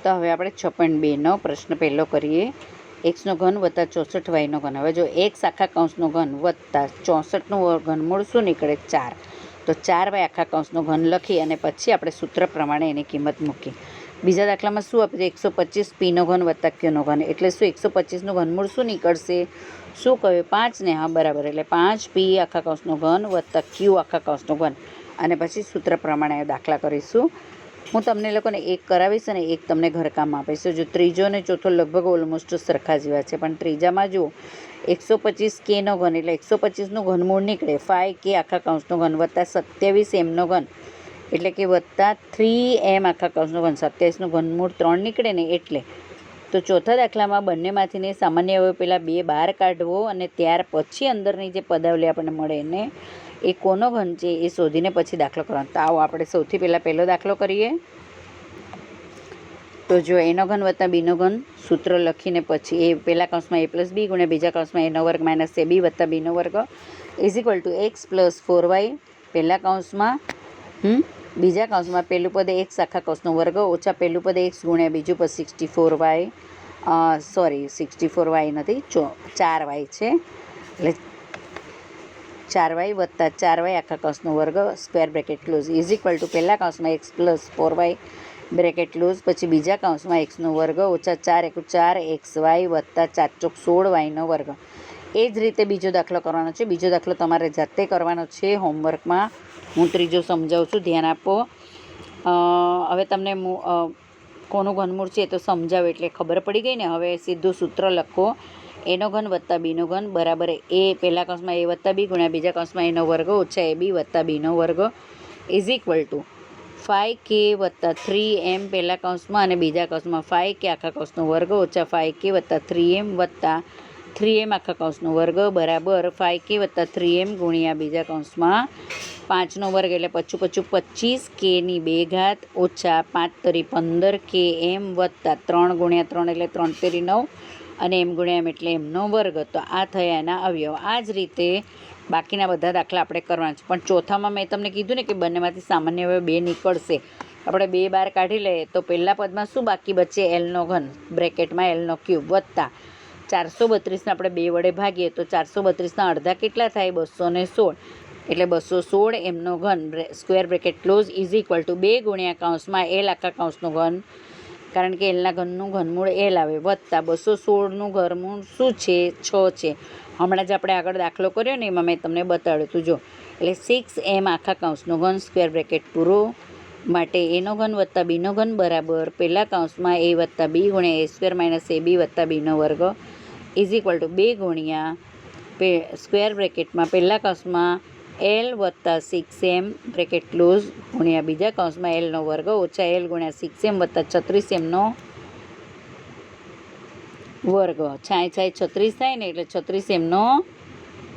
તો હવે આપણે 6.2નો પ્રશ્ન પહેલો કરીએ. એક્સનો ઘન વત્તા 64 વાયનો ઘન. હવે જો એક્સ આખા કૌંસનો ઘન વત્તા 64નું ઘનમૂળ શું નીકળે? 4. તો 4 વાય આખા કૌંસનો ઘન લખી અને પછી આપણે સૂત્ર પ્રમાણે એની કિંમત મૂકી. બીજા દાખલામાં શું આપે છે? 125 પીનો ઘન વત્તા ક્યુનો ઘન. એટલે શું 125નું ઘનમૂળ શું નીકળશે? શું કહ્યું? 5 ને? હા, બરાબર. એટલે 5 પી આખા કૌંસનો ઘન વત્તા ક્યુ આખા કૌંસનો ઘન. અને પછી સૂત્ર પ્રમાણે દાખલા કરીશું. હું તમને લોકોને એક કરાવીશ અને એક તમને ઘરકામ આપીશ. જો ત્રીજો અને ચોથો લગભગ ઓલમોસ્ટ સરખા જેવા છે, પણ ત્રીજામાં જો 125 કેનો ઘન એટલે 125નું ઘનમૂળ નીકળે 5 કે આખા કૌંસનો ઘન વત્તા 27 એમનો ઘન એટલે કે વત્તા 3 એમ આખા કૌંસનો ઘન. 27નું ઘનમૂળ 3 નીકળે ને એટલે. તો ચોથા દાખલામાં બંનેમાંથીને સામાન્ય અવયવ પહેલાં 2 બહાર કાઢવો અને ત્યાર પછી અંદરની જે પદાવલી આપણને મળે એને એ કોનો ઘન છે એ શોધીને પછી દાખલો કરવાનો. તો આવો આપણે સૌથી પહેલો દાખલો કરીએ. તો જો એનો ઘન વત્તા બીનો ઘન સૂત્ર લખીને પછી એ પહેલા કૌંસમાં a + b ગુણ્યા બીજા કૌંસમાં એનો વર્ગ માઇનસ ab વત્તા બીનો વર્ગ is equal two x + 4y પહેલા કૌંસમાં બીજા કૌંસમાં પહેલું પદ x આખા કૌંસનો વર્ગ ઓછા પહેલું પદ x ગુણ્યા બીજું પદ 64y 64y નથી 4y છે એટલે 4y વત્તા 4y આખા કૌંસનો વર્ગ square bracket close is equal to પહેલા કૌંસમાં x + 4y બ્રેકેટ ક્લોઝ પછી બીજા કૌંસમાં xનો વર્ગ ઓછા 4 × 4 xy વત્તા 4 × 16yનો વર્ગ. એ જ રીતે બીજો દાખલો કરવાનો છે. બીજો દાખલો તમારે જાતે કરવાનો છે હોમવર્કમાં. હું ત્રીજો સમજાવું છું, ધ્યાન આપો. હવે તમને કોનું ઘનમૂળ છે એ તો સમજાવે એટલે ખબર પડી ગઈ ને. હવે સીધું સૂત્ર લખો. એનો ઘન વત્તા બીનો ઘન બરાબર એ પહેલા કૌંસમાં a વત્તા b ગુણ્યા બીજા કૌંસમાં એનો વર્ગ ઓછા ab વત્તા બીનો વર્ગ ઇઝ ઇક્વલ ટુ 5k વત્તા 3m પહેલા કૌંસમાં અને બીજા કૌંસમાં 5k આખા કૌંસનો વર્ગ ઓછા 5k વત્તા 3m વત્તા 3m આખા કૌંસનો વર્ગ બરાબર 5k વત્તા 3m ગુણ્યા બીજા કૌંસમાં 5નો વર્ગ એટલે પચું 25kની 2 ઘાત ઓછા 5 તરી 15km વત્તા 3 ગુણ્યા 3 એટલે 3 તરી 9 અને m ગુણ્યા m એટલે mનો વર્ગ. તો આ થયા એના અવયવ. આ જ રીતે બાકીના બધા દાખલા આપણે કરવાના છે. પણ ચોથામાં મેં તમને કીધું ને કે બંનેમાંથી સામાન્ય અવયવ 2 નીકળશે. આપણે 2 બહાર કાઢી લઈએ તો પહેલા પદમાં શું બાકી બચે? એલનો ઘન બ્રેકેટમાં એલનો ક્યુબ વત્તા 432ને આપણે 2 વડે ભાગીએ તો 432ના અડધા કેટલા થાય? 216 એટલે 216 એમનો ઘન square bracket close is equal to 2 ગુણ્યા કૌંસમાં એલ આખા કૌંસનો ઘન કારણ કે એલના ઘનનું ઘનમૂળ એલ આવે વત્તા 216નું ઘનમૂળ શું છે? 6 છે. હમણાં જ આપણે આગળ દાખલો કર્યો ને એમાં મેં તમને બતાવ્યું હતું જો. એટલે 6m આખા કૌંસનો ઘન સ્ક્વેર બ્રેકેટ પૂરો માટે એનો ઘન વત્તા બીનો ઘન બરાબર પહેલા કૌંસમાં a વત્તા b ગુણ્યા a² માઇનસ ab વત્તા બીનો વર્ગ ઇઝ ઇક્વલ ટુ 2 ગુણ્યા સ્ક્વેર બ્રેકેટમાં પહેલા કૌંસમાં l વત્તા 6m બ્રેકેટ ક્લોઝ ગુણ્યા બીજા કૌંસમાં lનો વર્ગ ઓછા l ગુણ્યા 6m વત્તા 36mનો વર્ગ. 36 થાય ને એટલે 36mનો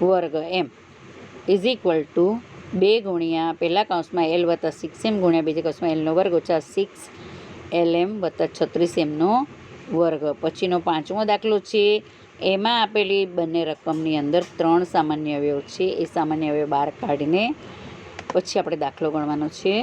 વર્ગ એમ ઇઝ ઇક્વલ ટુ 2 ગુણ્યા પહેલા કૌંસમાં l વત્તા 6m ગુણ્યા બીજા કૌંસમાં lનો વર્ગ ઓછા 6lm વત્તા 36mનો વર્ગ. પછીનો 5મો દાખલો છે. એમાં આપેલી બંને રકમની અંદર 3 સામાન્ય અવયવ છે. એ સામાન્ય અવયવ બહાર કાઢીને પછી આપણે દાખલો ગણવાનો છે.